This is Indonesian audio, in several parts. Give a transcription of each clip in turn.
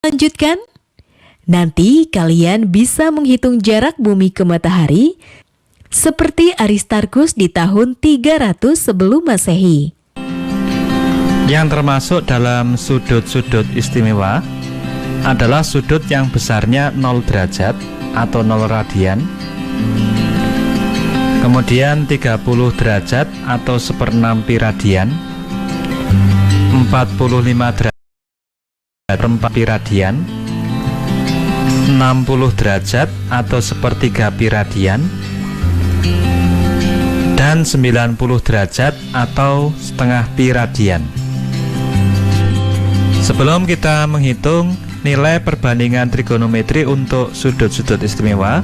Lanjutkan. Nanti kalian bisa menghitung jarak bumi ke matahari seperti Aristarchus di tahun 300 sebelum Masehi. Yang termasuk dalam sudut-sudut istimewa adalah sudut yang besarnya 0 derajat atau 0 radian, kemudian 30 derajat atau 1/6 pi radian, 45 derajat 4 pi radian, 60 derajat atau 1/3 pi radian, dan 90 derajat atau setengah pi radian. Sebelum kita menghitung nilai perbandingan trigonometri untuk sudut-sudut istimewa,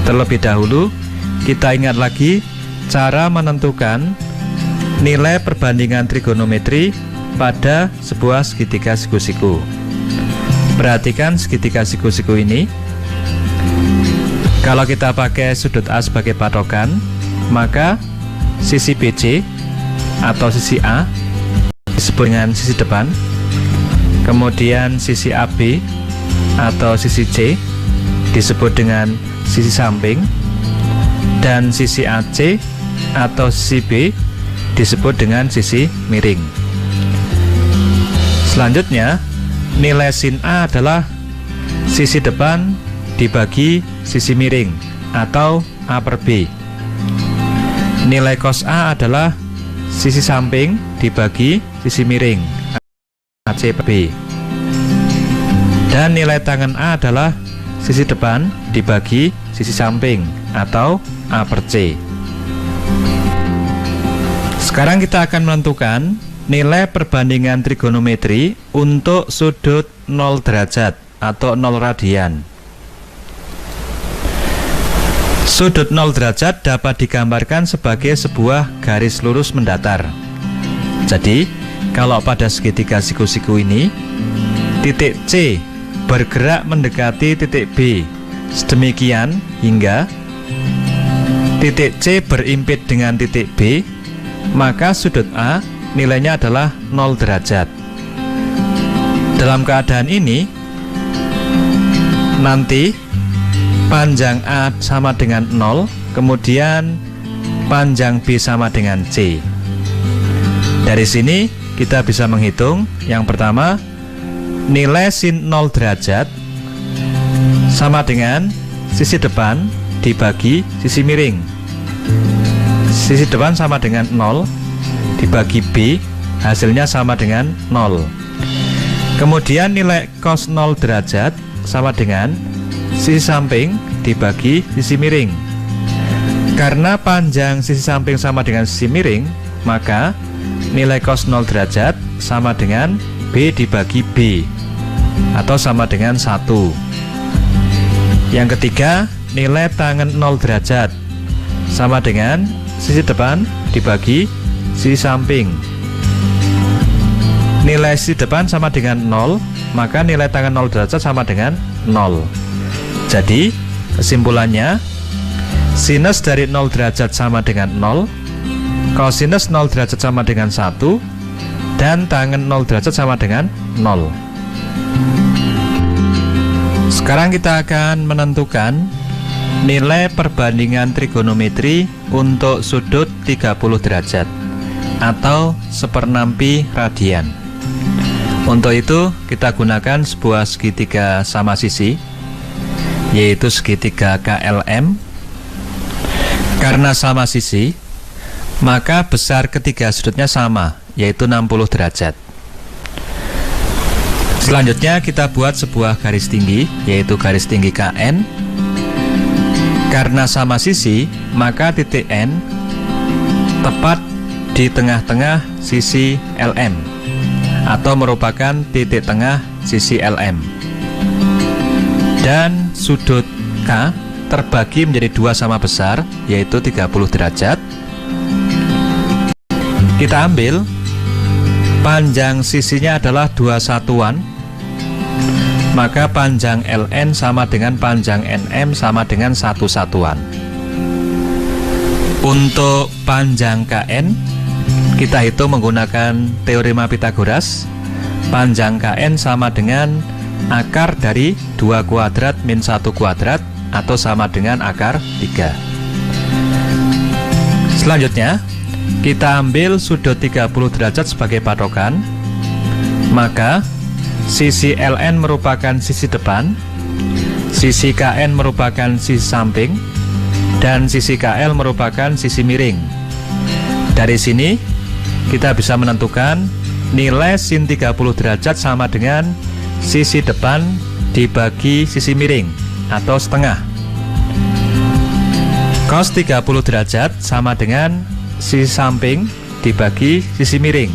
terlebih dahulu kita ingat lagi cara menentukan nilai perbandingan trigonometri pada sebuah segitiga siku-siku. Perhatikan segitiga siku-siku ini. Kalau kita pakai sudut A sebagai patokan, maka sisi BC atau sisi A disebut dengan sisi depan, kemudian sisi AB atau sisi C disebut dengan sisi samping, dan sisi AC atau sisi B disebut dengan sisi miring. Selanjutnya, nilai sin A adalah sisi depan dibagi sisi miring atau A per B. Nilai cos A adalah sisi samping dibagi sisi miring AC per B. Dan nilai tangen A adalah sisi depan dibagi sisi samping atau A per C. Sekarang kita akan menentukan nilai perbandingan trigonometri untuk sudut 0 derajat atau 0 radian. Sudut 0 derajat dapat digambarkan sebagai sebuah garis lurus mendatar. Jadi, kalau pada segitiga siku-siku ini, titik C bergerak mendekati titik B sedemikian hingga titik C berimpit dengan titik B, maka sudut A nilainya adalah 0 derajat. Dalam keadaan ini, nanti panjang A sama dengan 0, kemudian panjang B sama dengan C. Dari sini kita bisa menghitung. Yang pertama, nilai sin 0 derajat sama dengan sisi depan dibagi sisi miring. Sisi depan sama dengan 0 dibagi B, hasilnya sama dengan 0. Kemudian nilai cos 0 derajat sama dengan sisi samping dibagi sisi miring. Karena panjang sisi samping sama dengan sisi miring, maka nilai cos 0 derajat sama dengan B dibagi B atau sama dengan 1. Yang ketiga, nilai tangen 0 derajat sama dengan sisi depan dibagi sisi samping. Nilai sisi depan sama dengan 0, maka nilai tangen 0 derajat sama dengan 0. Jadi, kesimpulannya, sinus dari 0 derajat sama dengan 0, kosinus 0 derajat sama dengan 1, dan tangen 0 derajat sama dengan 0. Sekarang kita akan menentukan nilai perbandingan trigonometri untuk sudut 30 derajat atau 1/6 pi radian. Untuk itu kita gunakan sebuah segitiga sama sisi, yaitu segitiga KLM. Karena sama sisi, maka besar ketiga sudutnya sama, yaitu 60 derajat. Selanjutnya kita buat sebuah garis tinggi, yaitu garis tinggi KN. Karena sama sisi, maka titik N tepat di tengah-tengah sisi LM atau merupakan titik tengah sisi LM. Dan sudut K terbagi menjadi dua sama besar, yaitu 30 derajat. Kita ambil panjang sisinya adalah 2 satuan, maka panjang LN sama dengan panjang NM sama dengan 1 satuan. Untuk panjang KN, kita hitung menggunakan teorema Pythagoras. Panjang KN sama dengan akar dari 2 kuadrat min 1 kuadrat atau sama dengan akar 3. Selanjutnya, kita ambil sudut 30 derajat sebagai patokan. Maka sisi LN merupakan sisi depan, sisi KN merupakan sisi samping, dan sisi KL merupakan sisi miring. Dari sini kita bisa menentukan nilai sin 30 derajat sama dengan sisi depan dibagi sisi miring atau setengah. Cos 30 derajat sama dengan sisi samping dibagi sisi miring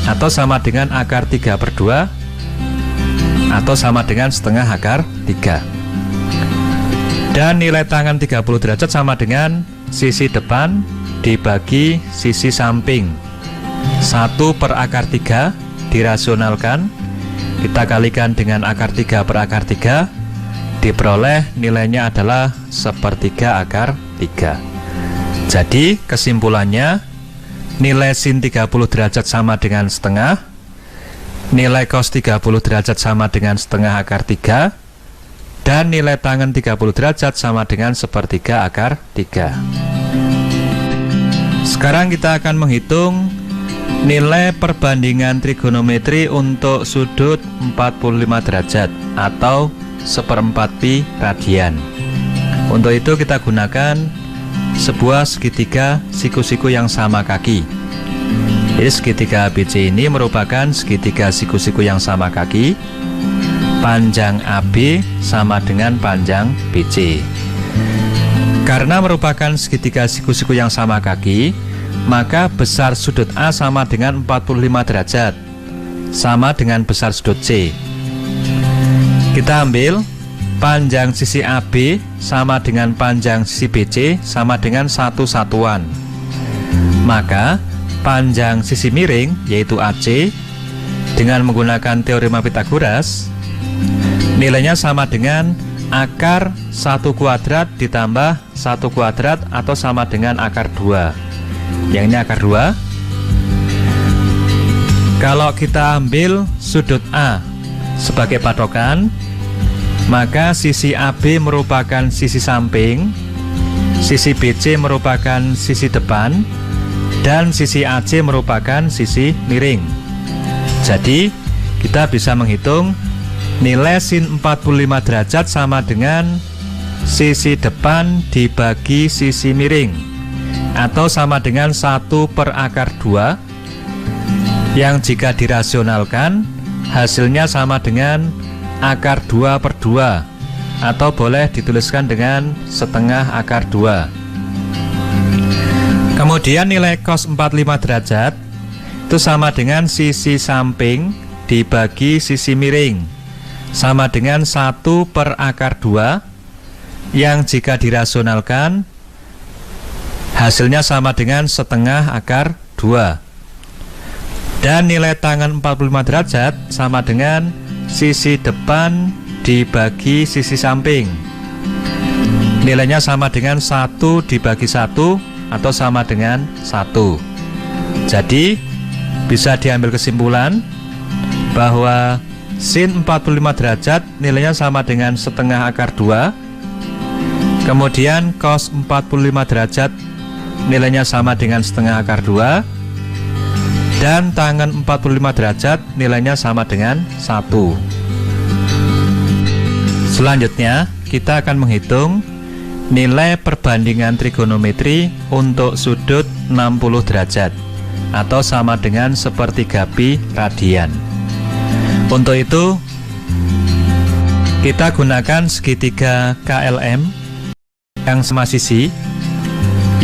atau sama dengan akar 3/2 atau sama dengan setengah akar 3. Dan nilai tangan 30 derajat sama dengan sisi depan dibagi sisi samping. 1 per akar 3 dirasionalkan, kita kalikan dengan akar 3 per akar 3, diperoleh nilainya adalah 1/3 akar 3. Jadi kesimpulannya, nilai sin 30 derajat sama dengan setengah, nilai cos 30 derajat sama dengan setengah akar 3, dan nilai tangen 30 derajat sama dengan 1/3 akar 3. Sekarang kita akan menghitung nilai perbandingan trigonometri untuk sudut 45 derajat atau 1/4 pi radian. Untuk itu kita gunakan sebuah segitiga siku-siku yang sama kaki. Jadi segitiga ABC ini merupakan segitiga siku-siku yang sama kaki. Panjang AB sama dengan panjang BC. Karena merupakan segitiga siku-siku yang sama kaki, maka besar sudut A sama dengan 45 derajat, sama dengan besar sudut C. Kita ambil panjang sisi AB sama dengan panjang sisi BC sama dengan 1 satuan. Maka panjang sisi miring yaitu AC dengan menggunakan teorema Pythagoras nilainya sama dengan akar 1 kuadrat ditambah 1 kuadrat atau sama dengan akar 2. Yang ini akar 2. Kalau kita ambil sudut A sebagai patokan, maka sisi AB merupakan sisi samping, sisi BC merupakan sisi depan, dan sisi AC merupakan sisi miring. Jadi kita bisa menghitung nilai sin 45 derajat sama dengan sisi depan dibagi sisi miring atau sama dengan 1 per akar 2, yang jika dirasionalkan hasilnya sama dengan akar 2/2 atau boleh dituliskan dengan setengah akar 2. Kemudian nilai cos 45 derajat itu sama dengan sisi samping dibagi sisi miring sama dengan 1 per akar 2, yang jika dirasionalkan hasilnya sama dengan setengah akar 2. Dan nilai tangen 45 derajat sama dengan sisi depan dibagi sisi samping. Nilainya sama dengan 1 dibagi 1 atau sama dengan 1. Jadi bisa diambil kesimpulan bahwa sin 45 derajat nilainya sama dengan setengah akar 2. Kemudian cos 45 derajat nilainya sama dengan setengah akar 2. Dan tangen 45 derajat nilainya sama dengan 1. Selanjutnya kita akan menghitung nilai perbandingan trigonometri untuk sudut 60 derajat atau sama dengan 1/3 pi radian. Untuk itu kita gunakan segitiga KLM yang sama sisi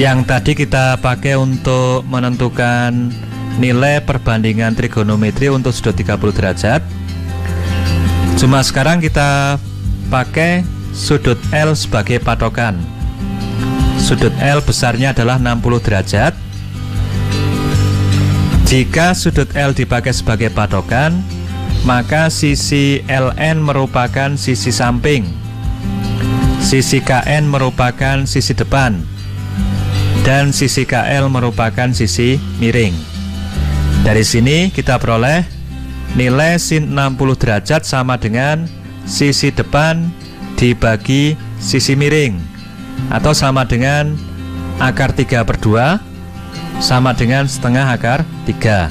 yang tadi kita pakai untuk menentukan nilai perbandingan trigonometri untuk sudut 30 derajat. Cuma sekarang kita pakai sudut L sebagai patokan. Sudut L besarnya adalah 60 derajat. Jika sudut L dipakai sebagai patokan, maka sisi LN merupakan sisi samping, sisi KN merupakan sisi depan, dan sisi KL merupakan sisi miring. Dari sini kita peroleh nilai sin 60 derajat sama dengan sisi depan dibagi sisi miring, atau sama dengan akar 3/2 sama dengan setengah akar 3.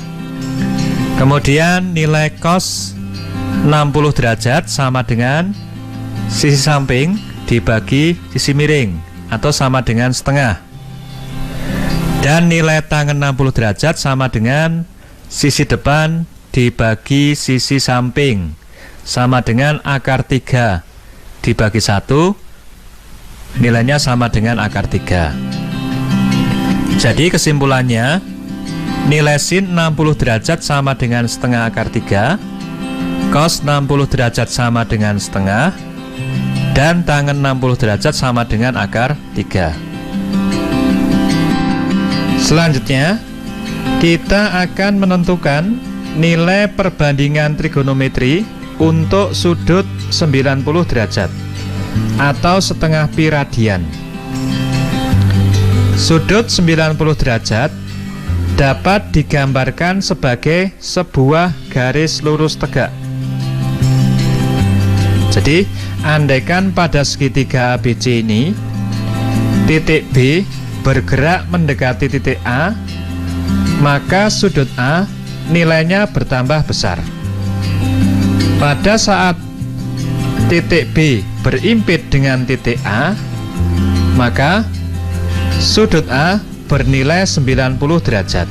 Kemudian nilai cos 60 derajat sama dengan sisi samping dibagi sisi miring, atau sama dengan setengah. Dan nilai tangen 60 derajat sama dengan sisi depan dibagi sisi samping, sama dengan akar 3 dibagi 1, nilainya sama dengan akar 3. Jadi kesimpulannya, nilai sin 60 derajat sama dengan setengah akar 3, cos 60 derajat sama dengan setengah, dan tangen 60 derajat sama dengan akar 3. Selanjutnya, kita akan menentukan nilai perbandingan trigonometri untuk sudut 90 derajat atau setengah pi radian. Sudut 90 derajat dapat digambarkan sebagai sebuah garis lurus tegak. Jadi, andaikan pada segitiga ABC ini titik B bergerak mendekati titik A, maka sudut A nilainya bertambah besar. Pada saat titik B berimpit dengan titik A, maka sudut A bernilai 90 derajat.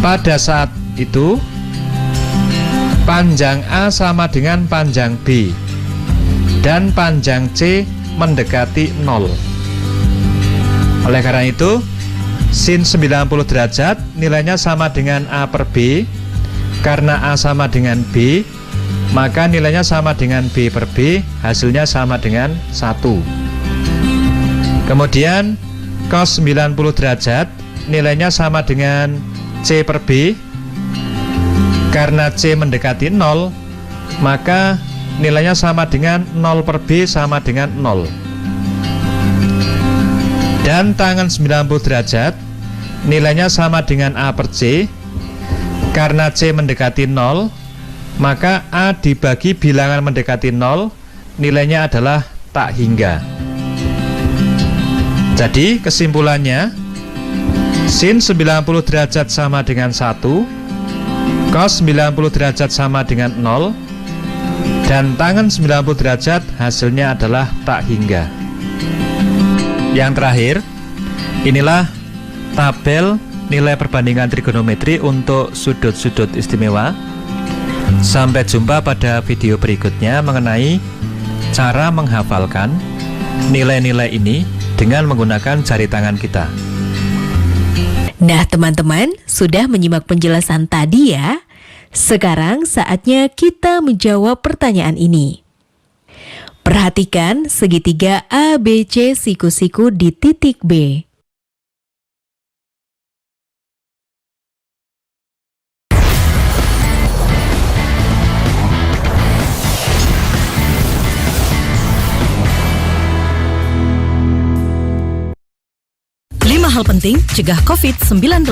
Pada saat itu, panjang A sama dengan panjang B, dan panjang C mendekati 0. Oleh karena itu, sin 90 derajat nilainya sama dengan A per B. Karena A sama dengan B, maka nilainya sama dengan B per B, hasilnya sama dengan 1. Kemudian cos 90 derajat nilainya sama dengan C per B. Karena C mendekati 0, maka nilainya sama dengan 0 per B sama dengan 0. Dan tangen 90 derajat nilainya sama dengan A per C. Karena C mendekati 0, maka A dibagi bilangan mendekati 0, nilainya adalah tak hingga. Jadi kesimpulannya, sin 90 derajat sama dengan 1, cos 90 derajat sama dengan 0, dan tangen 90 derajat hasilnya adalah tak hingga. Yang terakhir, inilah tabel nilai perbandingan trigonometri untuk sudut-sudut istimewa. Sampai jumpa pada video berikutnya mengenai cara menghafalkan nilai-nilai ini dengan menggunakan jari tangan kita. Nah, teman-teman, sudah menyimak penjelasan tadi ya? Sekarang saatnya kita menjawab pertanyaan ini. Perhatikan segitiga ABC siku-siku di titik B. Hal penting cegah COVID-19.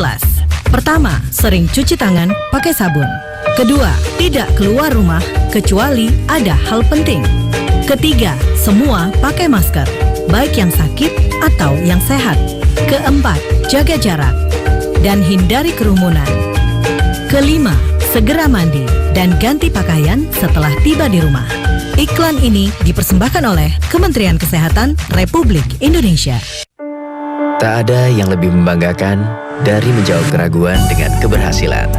Pertama, sering cuci tangan pakai sabun. Kedua, tidak keluar rumah kecuali ada hal penting. Ketiga, semua pakai masker, baik yang sakit atau yang sehat. Keempat, jaga jarak dan hindari kerumunan. Kelima, segera mandi dan ganti pakaian setelah tiba di rumah. Iklan ini dipersembahkan oleh Kementerian Kesehatan Republik Indonesia. Tak ada yang lebih membanggakan dari menjawab keraguan dengan keberhasilan.